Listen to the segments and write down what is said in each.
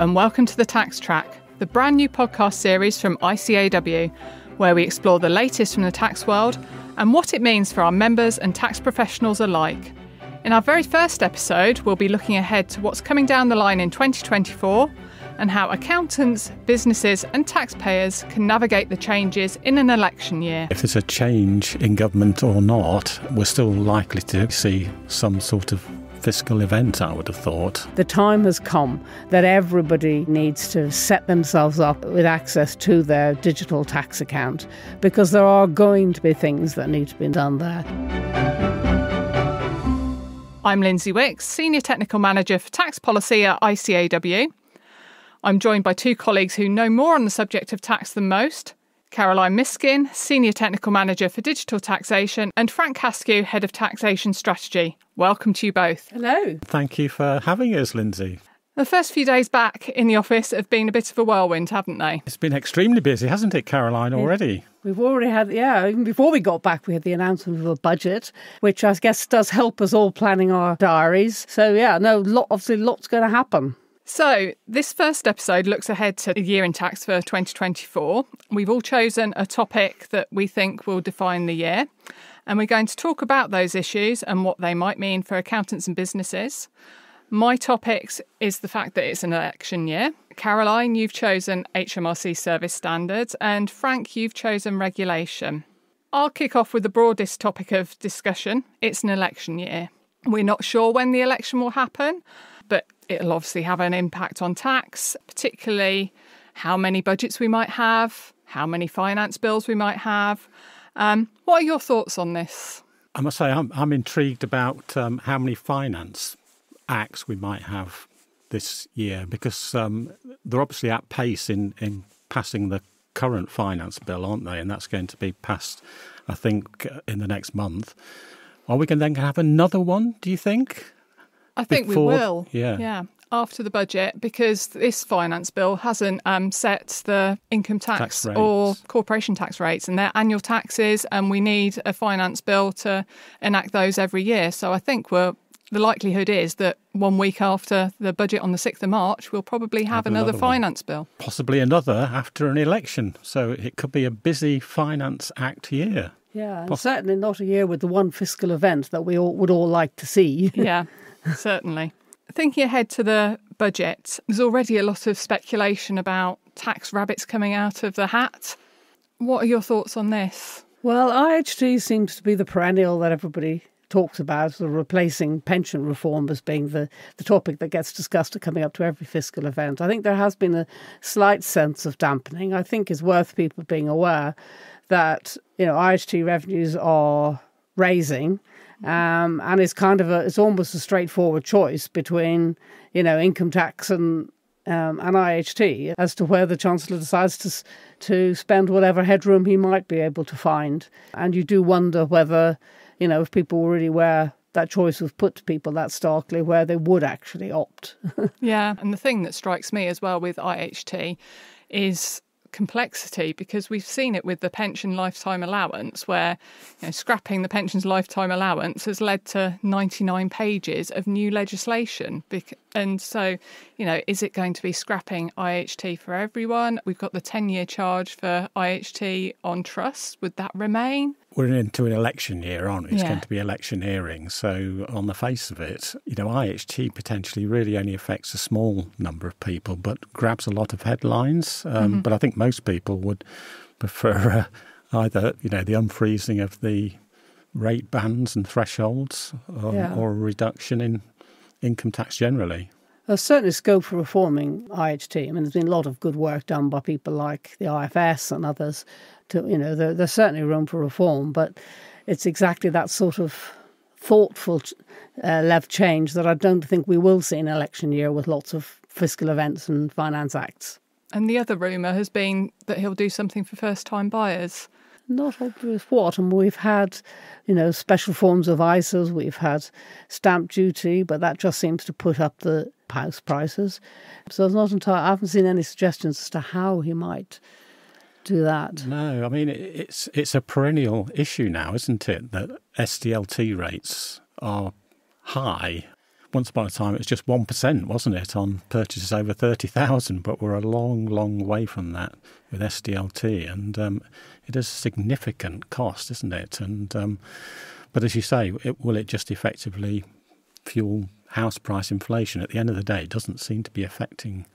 and welcome to The Tax Track, the brand new podcast series from ICAEW, where we explore the latest from the tax world and what it means for our members and tax professionals alike. In our very first episode, we'll be looking ahead to what's coming down the line in 2024 and how accountants, businesses and taxpayers can navigate the changes in an election year. If there's a change in government or not, we're still likely to see some sort of fiscal event, I would have thought. The time has come that everybody needs to set themselves up with access to their digital tax account, because there are going to be things that need to be done there. I'm Lindsey Wicks, Senior Technical Manager for Tax Policy at ICAEW. I'm joined by two colleagues who know more on the subject of tax than most. Caroline Miskin, Senior Technical Manager for Digital Taxation, and Frank Haskew, Head of Taxation Strategy. Welcome to you both. Hello. Thank you for having us, Lindsey. The first few days back in the office have been a bit of a whirlwind, haven't they? It's been extremely busy, hasn't it, Caroline, already? We've already had, even before we got back, we had the announcement of a budget, which I guess does help us all planning our diaries. So, obviously lots going to happen. So, this first episode looks ahead to the year in tax for 2024. We've all chosen a topic that we think will define the year, and we're going to talk about those issues and what they might mean for accountants and businesses. My topics is the fact that it's an election year. Caroline, you've chosen HMRC service standards, and Frank, you've chosen regulation. I'll kick off with the broadest topic of discussion. It's an election year. We're not sure when the election will happen, but it'll obviously have an impact on tax, particularly how many budgets we might have, how many finance bills we might have. What are your thoughts on this? I must say I'm intrigued about how many finance acts we might have this year, because they're obviously at pace in passing the current finance bill, aren't they? And that's going to be passed, I think, in the next month. Are we going to then have another one, do you think? I think we will. Yeah. After the budget, because this finance bill hasn't set the income tax or corporation tax rates and their annual taxes, and we need a finance bill to enact those every year. So I think the likelihood is that 1 week after the budget on the 6th of March, we'll probably have another finance bill. Possibly another after an election. So it could be a busy Finance Act year. Yeah, and certainly not a year with the one fiscal event that we would all like to see. Yeah, certainly. Thinking ahead to the budget, there's already a lot of speculation about tax rabbits coming out of the hat. What are your thoughts on this? Well, IHT seems to be the perennial that everybody talks about, the replacing pension reform as being the topic that gets discussed coming up to every fiscal event. I think there has been a slight sense of dampening. I think it's worth people being aware that, IHT revenues are raising, and it's almost a straightforward choice between, income tax and IHT as to where the Chancellor decides to spend whatever headroom he might be able to find. And you do wonder whether, if people really were, that choice was put to people that starkly, where they would actually opt. Yeah, and the thing that strikes me as well with IHT is complexity, because we've seen it with the pension lifetime allowance, where scrapping the pension's lifetime allowance has led to 99 pages of new legislation. And so, is it going to be scrapping IHT for everyone? We've got the 10-year charge for IHT on trust. Would that remain? We're into an election year, aren't we? It's going to be electioneering. So on the face of it, IHT potentially really only affects a small number of people, but grabs a lot of headlines. But I think most people would prefer either, the unfreezing of the rate bands and thresholds or a reduction in income tax generally. There's certainly scope for reforming IHT. I mean, there's been a lot of good work done by people like the IFS and others. There's certainly room for reform, but it's exactly that sort of thoughtful level change that I don't think we will see in an election year with lots of fiscal events and finance acts. And the other rumour has been that he'll do something for first-time buyers. Not obvious what. And we've had, special forms of ISAs. We've had stamp duty, but that just seems to put up the house prices. So I haven't seen any suggestions as to how he might do that. No, I mean, it's a perennial issue now, isn't it, that SDLT rates are high. once upon a time, it was just 1%, wasn't it, on purchases over 30,000, but we're a long, long way from that with SDLT, and it is a significant cost, isn't it? And but as you say, will it just effectively fuel house price inflation? At the end of the day, it doesn't seem to be affecting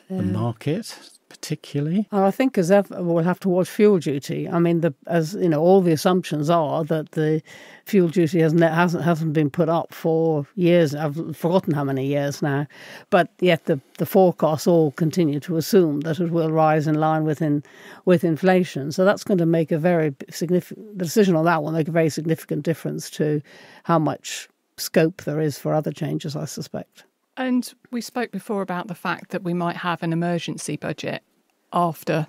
the market particularly. I think as ever, we'll have to watch fuel duty. I mean, as you know, all the assumptions are that the fuel duty hasn't been put up for years. I've forgotten how many years now, but yet the forecasts all continue to assume that it will rise in line with inflation. So that's going to make a very significant. The decision on that will make a very significant difference to how much scope there is for other changes, I suspect. And we spoke before about the fact that we might have an emergency budget after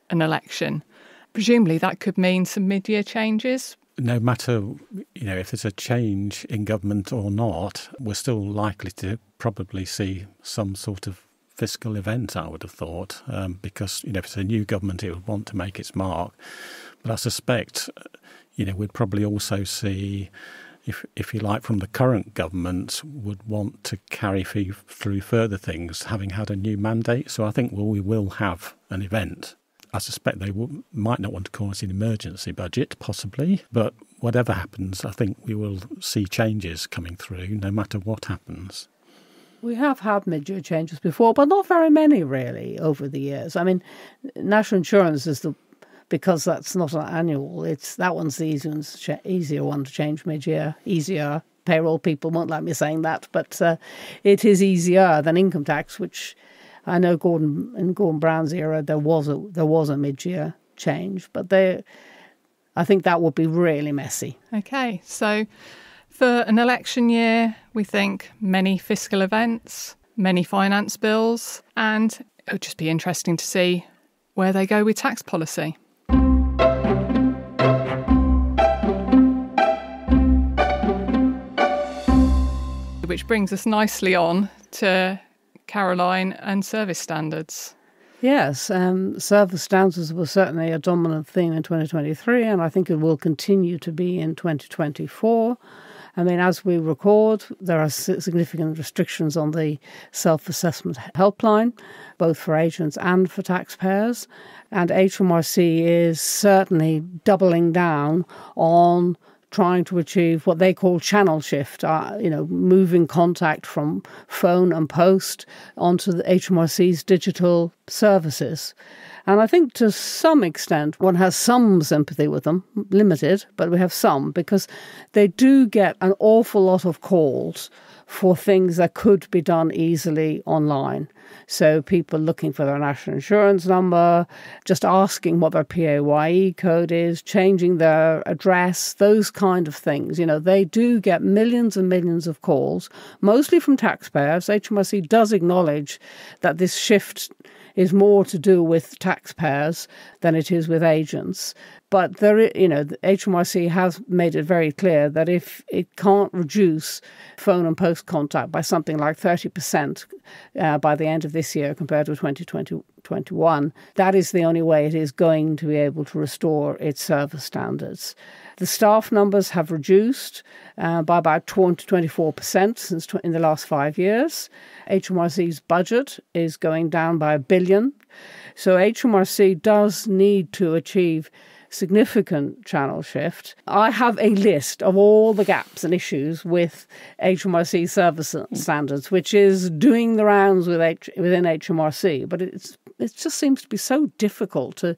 an election. Presumably that could mean some mid-year changes. No matter, if there's a change in government or not, we're still likely to probably see some sort of fiscal event, I would have thought, because, if it's a new government, it would want to make its mark. But I suspect, we'd probably also see, if you like, from the current government, would want to carry through further things, having had a new mandate. So I think we will have an event. I suspect they might not want to call it an emergency budget, possibly. But whatever happens, I think we will see changes coming through, no matter what happens. We have had mid-year changes before, but not very many, really, over the years. I mean, national insurance is because that's not an annual, that one's the easier one to change mid-year. Easier. Payroll people won't like me saying that, but it is easier than income tax, which I know in Gordon Brown's era there was a mid-year change, but I think that would be really messy. Okay, so for an election year, we think many fiscal events, many finance bills, and it would just be interesting to see where they go with tax policy. Which brings us nicely on to Caroline and service standards. Yes, service standards was certainly a dominant theme in 2023, and I think it will continue to be in 2024. I mean, as we record, there are significant restrictions on the self-assessment helpline, both for agents and for taxpayers. And HMRC is certainly doubling down on trying to achieve what they call channel shift, moving contact from phone and post onto the HMRC's digital services. And I think to some extent one has some sympathy with them, limited, but we have some, because they do get an awful lot of calls for things that could be done easily online. So people looking for their national insurance number, just asking what their PAYE code is, changing their address, those kind of things. They do get millions and millions of calls, mostly from taxpayers. HMRC does acknowledge that this shift is more to do with taxpayers than it is with agents. But the HMRC has made it very clear that if it can't reduce phone and post contact by something like 30% by the end of this year compared to 2021, that is the only way it is going to be able to restore its service standards. The staff numbers have reduced by about 24% in the last 5 years. HMRC's budget is going down by $1 billion. So HMRC does need to achieve significant channel shift. I have a list of all the gaps and issues with HMRC service standards, which is doing the rounds within HMRC, but it just seems to be so difficult to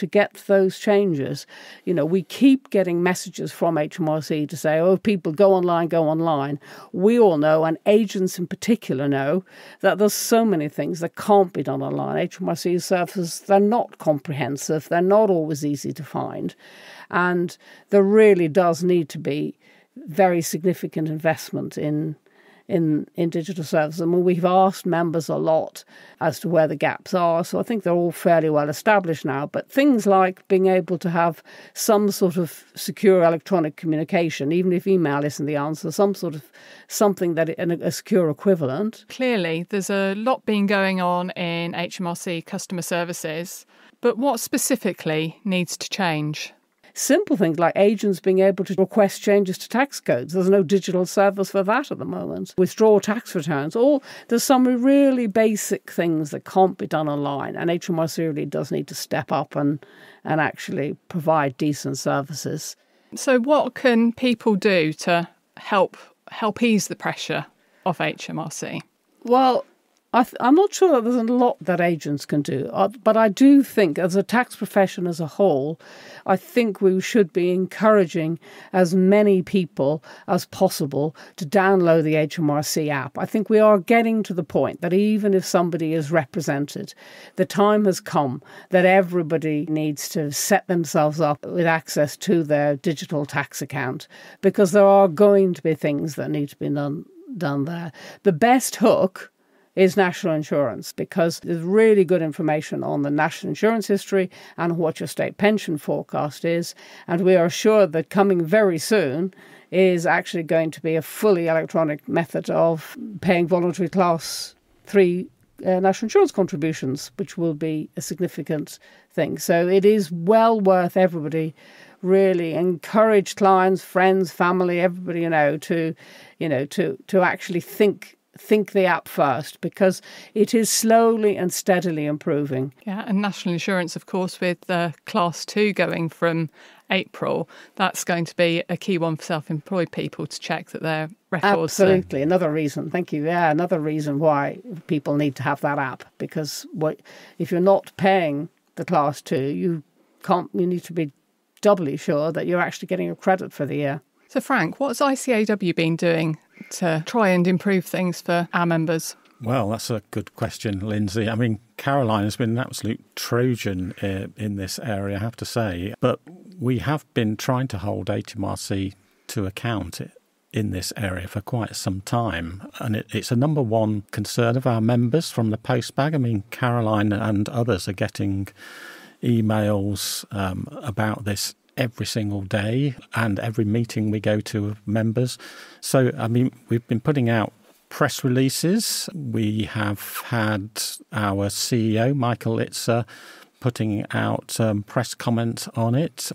get those changes. We keep getting messages from HMRC to say, people go online. We all know, and agents in particular know, that there's so many things that can't be done online. HMRC services, they're not comprehensive. They're not always easy to find. And there really does need to be very significant investment in digital services. I mean, we've asked members a lot as to where the gaps are, so I think they're all fairly well established now. But things like being able to have some sort of secure electronic communication, even if email isn't the answer, something that a secure equivalent. Clearly, there's a lot been going on in HMRC customer services, but what specifically needs to change? simple things like agents being able to request changes to tax codes. There's no digital service for that at the moment. Withdraw tax returns. There's some really basic things that can't be done online, and HMRC really does need to step up and actually provide decent services. So what can people do to help ease the pressure of HMRC? Well, I'm not sure that there's a lot that agents can do, but I do think as a tax profession as a whole, I think we should be encouraging as many people as possible to download the HMRC app. I think we are getting to the point that even if somebody is represented, the time has come that everybody needs to set themselves up with access to their digital tax account, because there are going to be things that need to be done there. The best hook is national insurance, because there's really good information on the national insurance history and what your state pension forecast is. And we are sure that coming very soon is actually going to be a fully electronic method of paying voluntary class 3 national insurance contributions, which will be a significant thing. So it is well worth everybody really encourage clients, friends, family, everybody, to actually think the app first, because it is slowly and steadily improving. Yeah, and national insurance, of course, with Class 2 going from April, that's going to be a key one for self-employed people to check that their records Absolutely. Another reason. Thank you. Yeah, another reason why people need to have that app, because if you're not paying the Class 2, you need to be doubly sure that you're actually getting a credit for the year. So Frank, what's ICAEW been doing to try and improve things for our members? Well, that's a good question, Lindsay. I mean, Caroline has been an absolute Trojan in this area, I have to say. But we have been trying to hold HMRC to account in this area for quite some time. And it's a number one concern of our members from the postbag. I mean, Caroline and others are getting emails about this every single day and every meeting we go to of members. So, I mean, we've been putting out press releases. We have had our CEO, Michael Litzer, putting out press comment on it.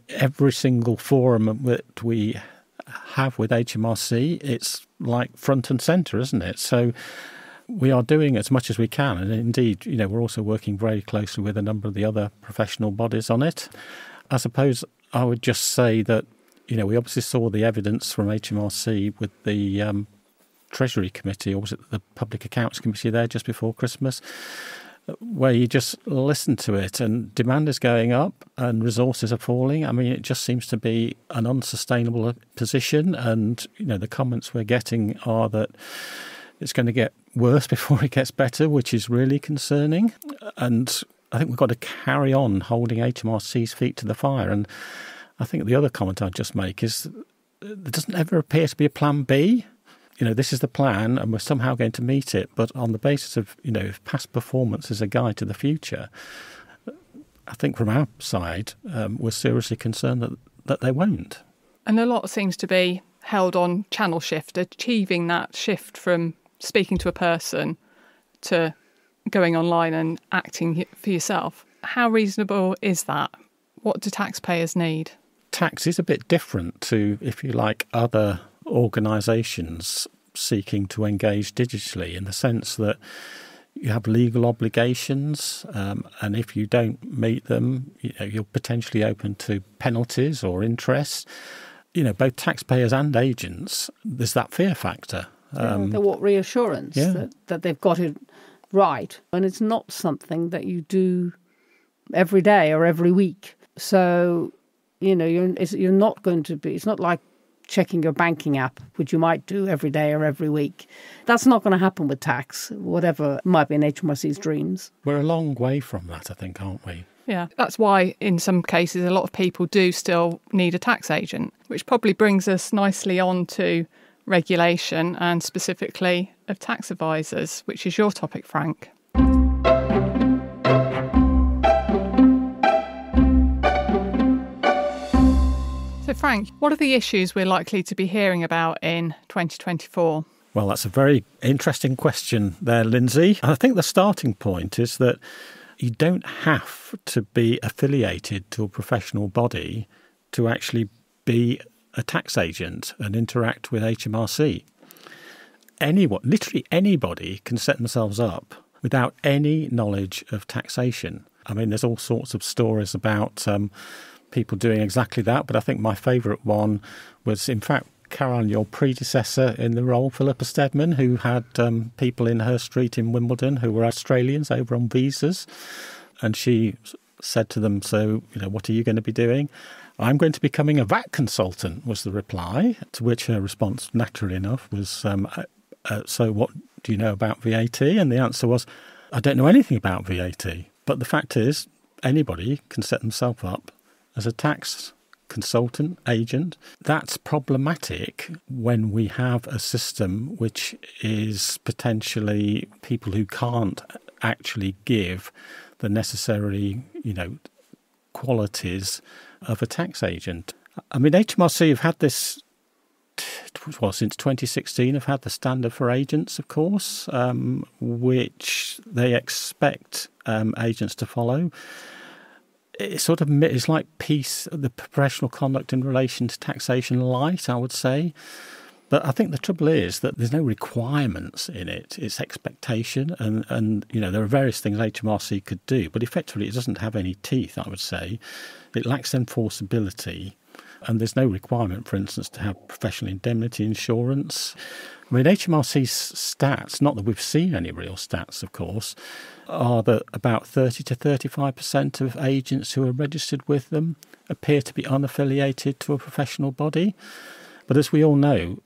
Every single forum that we have with HMRC, it's like front and centre, isn't it? So we are doing as much as we can. And indeed, we're also working very closely with a number of the other professional bodies on it. I suppose I would just say that, we obviously saw the evidence from HMRC with the Treasury Committee, or was it the Public Accounts Committee there just before Christmas, where you just listen to it and demand is going up and resources are falling. I mean, it just seems to be an unsustainable position. And, the comments we're getting are that it's going to get worse before it gets better, which is really concerning. And I think we've got to carry on holding HMRC's feet to the fire. And I think the other comment I'd just make is there doesn't ever appear to be a plan B. This is the plan and we're somehow going to meet it. But on the basis of, past performance as a guide to the future, I think from our side, we're seriously concerned that they won't. And a lot seems to be held on channel shift, achieving that shift from speaking to a person to going online and acting for yourself. How reasonable is that? What do taxpayers need? Tax is a bit different to, if you like, other organisations seeking to engage digitally, in the sense that you have legal obligations, and if you don't meet them, you're potentially open to penalties or interest. Both taxpayers and agents, there's that fear factor. They want reassurance that they've got it right, and it's not something that you do every day or every week. So, you're not going to be. It's not like checking your banking app, which you might do every day or every week. That's not going to happen with tax, whatever might be in HMRC's dreams. We're a long way from that, I think, aren't we? Yeah, that's why in some cases a lot of people do still need a tax agent, which probably brings us nicely on to regulation and specifically of tax advisors, which is your topic, Frank. So Frank, what are the issues we're likely to be hearing about in 2024? Well, that's a very interesting question there, Lindsay. I think the starting point is that you don't have to be affiliated to a professional body to actually be a tax agent and interact with HMRC. Anyone, literally anybody, can set themselves up without any knowledge of taxation. I mean, there's all sorts of stories about people doing exactly that, but I think my favourite one was, in fact, Caroline, your predecessor in the role, Philippa Steadman, who had people in her street in Wimbledon who were Australians over on visas. And she said to them, so, what are you going to be doing? I'm going to be becoming a VAT consultant, was the reply, to which her response, naturally enough, was, so what do you know about VAT? And the answer was, I don't know anything about VAT. But the fact is, anybody can set themselves up as a tax consultant, agent. That's problematic when we have a system which is potentially people who can't actually give the necessary, qualities of a tax agent. I mean, HMRC have had this, since 2016, have had the standard for agents, of course, which they expect agents to follow. It's like the professional conduct in relation to taxation light, I would say. But I think the trouble is that there's no requirements in it. It's expectation. And there are various things HMRC could do, but effectively it doesn't have any teeth, I would say. It lacks enforceability. And there's no requirement, for instance, to have professional indemnity insurance. I mean, HMRC's stats, not that we've seen any real stats, of course, are that about 30 to 35% of agents who are registered with them appear to be unaffiliated to a professional body. But as we all know,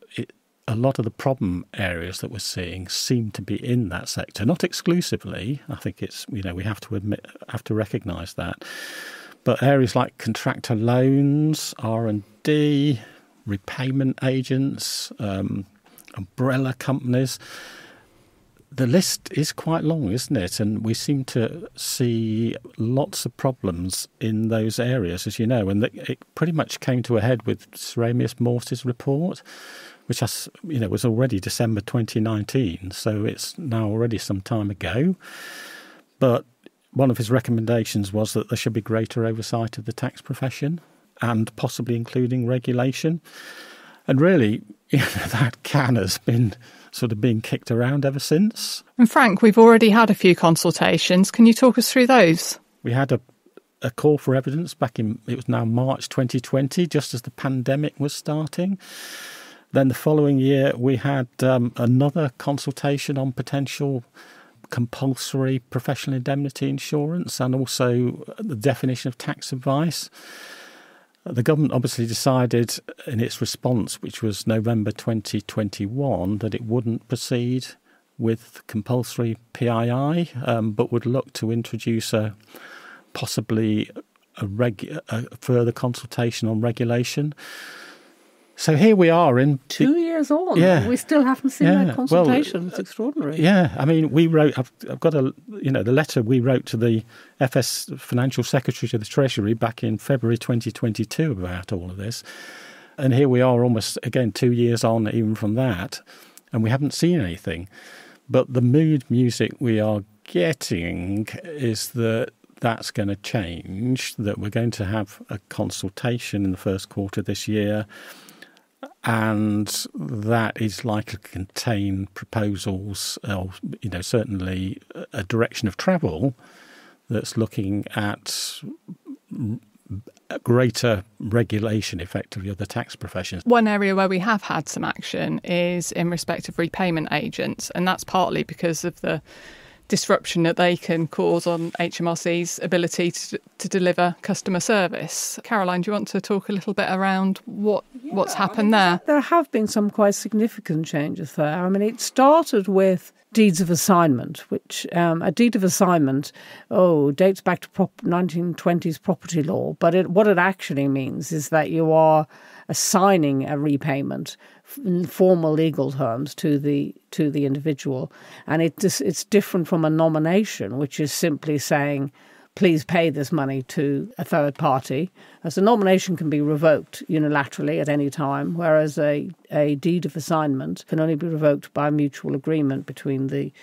a lot of the problem areas that we're seeing seem to be in that sector, not exclusively. I think it's, we have to recognise that. But areas like contractor loans, R&D, repayment agents, umbrella companies, the list is quite long, isn't it? And we seem to see lots of problems in those areas, as you know. And it pretty much came to a head with Sir Amias Morse's report, which was already December 2019. So it's now already some time ago. But one of his recommendations was that there should be greater oversight of the tax profession and possibly including regulation. And really, that can has been sort of being kicked around ever since. And Frank, we've already had a few consultations. Can you talk us through those? We had a call for evidence back in, it was now March 2020, just as the pandemic was starting. Then the following year, we had another consultation on potential compulsory professional indemnity insurance and also the definition of tax advice. The government obviously decided in its response, which was November 2021, that it wouldn't proceed with compulsory PII, but would look to introduce possibly a further consultation on regulation. So here we are in 2 years on. Yeah, we still haven't seen that consultation. Well, it's extraordinary. Yeah, I mean, we wrote. I've got the letter we wrote to the FS Financial Secretary to the Treasury back in February 2022 about all of this, and here we are almost again 2 years on, even from that, and we haven't seen anything. But the mood music we are getting is that that's going to change. That we're going to have a consultation in the first quarter this year. And that is likely to contain proposals, certainly a direction of travel that's looking at greater regulation, effectively, of the tax professions. One area where we have had some action is in respect of repayment agents, and that's partly because of the disruption that they can cause on HMRC's ability to deliver customer service. Caroline, do you want to talk a little bit around what's happened there? There have been some quite significant changes there. I mean, it started with deeds of assignment, which a deed of assignment dates back to 1920s property law. But what it actually means is that you are assigning a repayment in formal legal terms to the individual, and it's different from a nomination, which is simply saying please pay this money to a third party. As a nomination can be revoked unilaterally at any time, whereas a deed of assignment can only be revoked by mutual agreement between the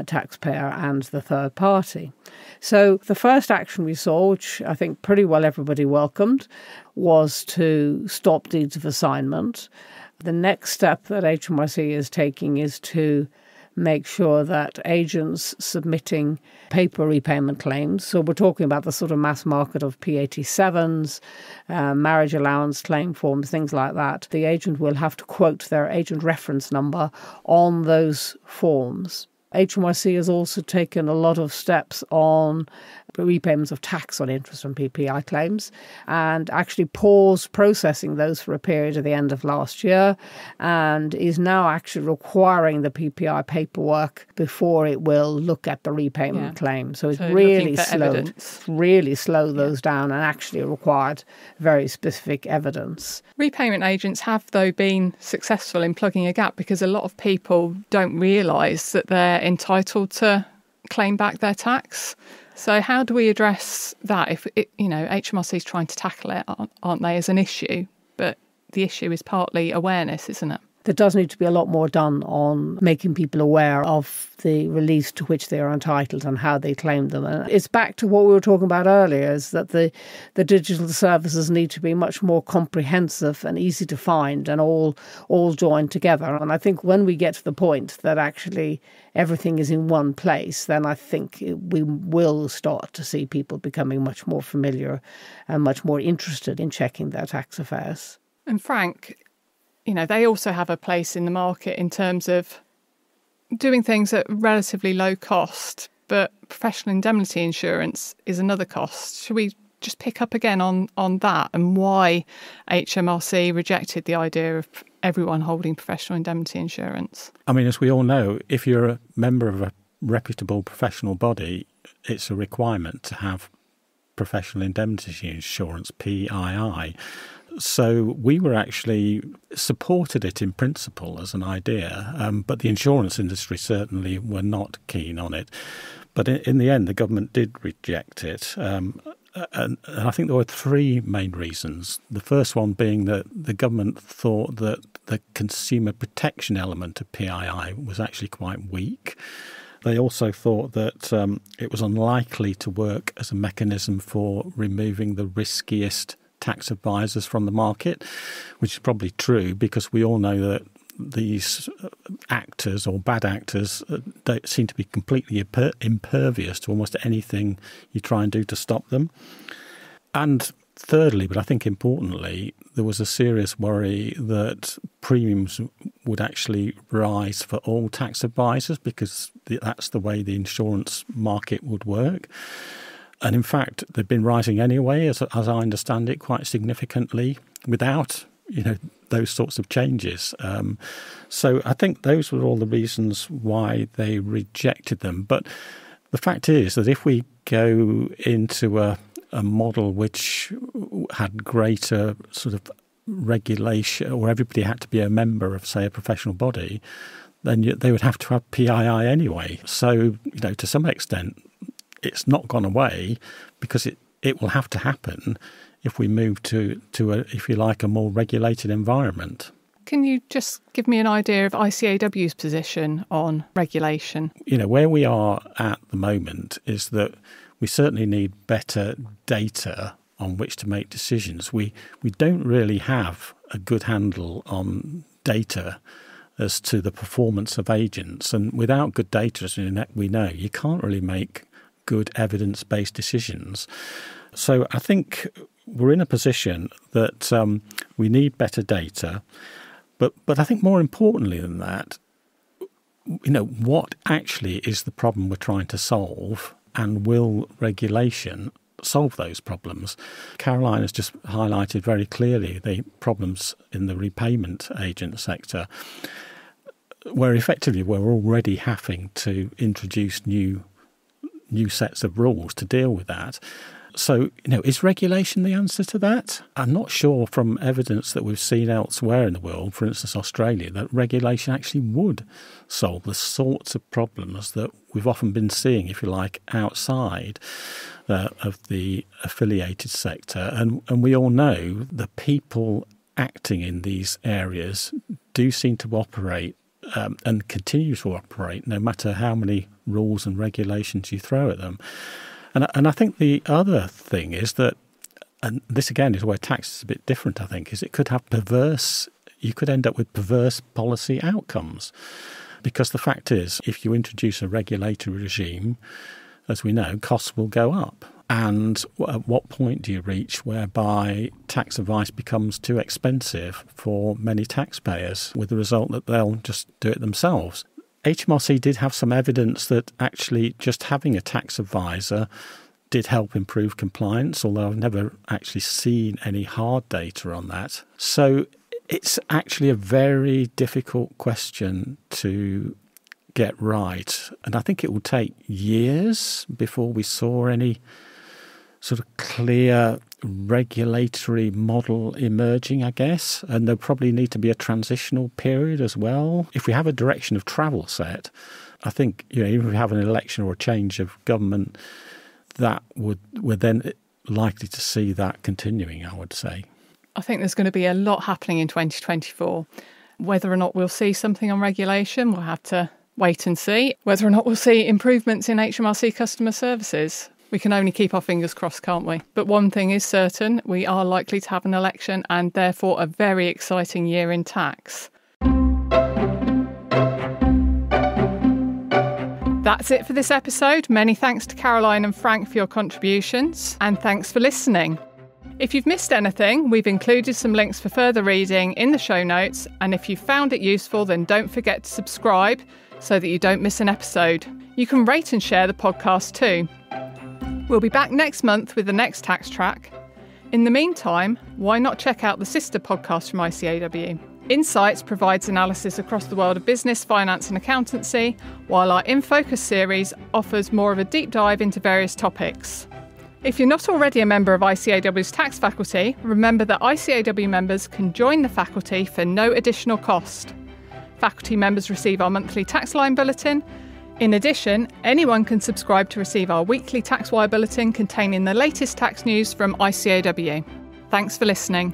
taxpayer and the third party. So the first action we saw, which I think pretty well everybody welcomed, was to stop deeds of assignment. The next step that HMRC is taking is to make sure that agents submitting paper repayment claims, so we're talking about the sort of mass market of P87s, marriage allowance claim forms, things like that, the agent will have to quote their agent reference number on those forms. HMRC has also taken a lot of steps on repayments of tax on interest on PPI claims and actually paused processing those for a period at the end of last year and is now actually requiring the PPI paperwork before it will look at the repayment claim. So it's really slow those down and actually required very specific evidence. Repayment agents have, though, been successful in plugging a gap because a lot of people don't realise that they're entitled to claim back their tax. So how do we address that? If HMRC is trying to tackle it, aren't they, as an issue? But the issue is partly awareness, isn't it? There does need to be a lot more done on making people aware of the reliefs to which they are entitled and how they claim them. And it's back to what we were talking about earlier, is that the digital services need to be much more comprehensive and easy to find and all joined together. And I think when we get to the point that actually everything is in one place, then I think we will start to see people becoming much more familiar and much more interested in checking their tax affairs. And Frank, they also have a place in the market in terms of doing things at relatively low cost, but professional indemnity insurance is another cost. Should we just pick up again on that and why HMRC rejected the idea of everyone holding professional indemnity insurance? I mean, as we all know, if you're a member of a reputable professional body, it's a requirement to have professional indemnity insurance, PII. So we were actually supported it in principle as an idea, but the insurance industry certainly were not keen on it. But in the end, the government did reject it. And I think there were three main reasons. The first one being that the government thought that the consumer protection element of PII was actually quite weak. They also thought that it was unlikely to work as a mechanism for removing the riskiest tax advisors from the market, which is probably true because we all know that these actors or bad actors don't seem to be completely impervious to almost anything you try and do to stop them. And thirdly, but I think importantly, there was a serious worry that premiums would actually rise for all tax advisors because that's the way the insurance market would work. And in fact, they've been rising anyway, as I understand it, quite significantly without, those sorts of changes. So I think those were all the reasons why they rejected them. But the fact is that if we go into a model which had greater sort of regulation, or everybody had to be a member of, say, a professional body, then they would have to have PII anyway. So, to some extent, it's not gone away because it will have to happen if we move to a, if you like, a more regulated environment. Can you just give me an idea of ICAEW's position on regulation? Where we are at the moment is that we certainly need better data on which to make decisions. We don't really have a good handle on data as to the performance of agents. And without good data, as we know, you can't really make good evidence-based decisions. So I think we're in a position that we need better data. But I think more importantly than that, what actually is the problem we're trying to solve, and will regulation solve those problems? Caroline has just highlighted very clearly the problems in the repayment agent sector, where effectively we're already having to introduce new sets of rules to deal with that. So, is regulation the answer to that? I'm not sure from evidence that we've seen elsewhere in the world, for instance, Australia, that regulation actually would solve the sorts of problems that we've often been seeing, if you like, outside of the affiliated sector. And we all know the people acting in these areas do seem to operate and continue to operate no matter how many rules and regulations you throw at them. And I think the other thing is that, and this again is where tax is a bit different, I think, is it could have you could end up with perverse policy outcomes. Because the fact is, if you introduce a regulatory regime, as we know, costs will go up. And at what point do you reach whereby tax advice becomes too expensive for many taxpayers, with the result that they'll just do it themselves? HMRC did have some evidence that actually just having a tax advisor did help improve compliance, although I've never actually seen any hard data on that. So it's actually a very difficult question to get right. And I think it will take years before we saw any sort of clear regulatory model emerging, I guess. And there'll probably need to be a transitional period as well. If we have a direction of travel set, I think, even if we have an election or a change of government, that we're then likely to see that continuing, I would say. I think there's going to be a lot happening in 2024. Whether or not we'll see something on regulation, we'll have to wait and see. Whether or not we'll see improvements in HMRC customer services, we can only keep our fingers crossed, can't we? But one thing is certain, we are likely to have an election and therefore a very exciting year in tax. That's it for this episode. Many thanks to Caroline and Frank for your contributions, and thanks for listening. If you've missed anything, we've included some links for further reading in the show notes, and if you found it useful, then don't forget to subscribe so that you don't miss an episode. You can rate and share the podcast too. We'll be back next month with the next tax track. In the meantime, why not check out the sister podcast from ICAEW? Insights provides analysis across the world of business, finance and accountancy, while our In Focus series offers more of a deep dive into various topics. If you're not already a member of ICAEW's tax faculty, remember that ICAEW members can join the faculty for no additional cost. Faculty members receive our monthly tax line bulletin. In addition, anyone can subscribe to receive our weekly tax wire bulletin containing the latest tax news from ICAEW. Thanks for listening.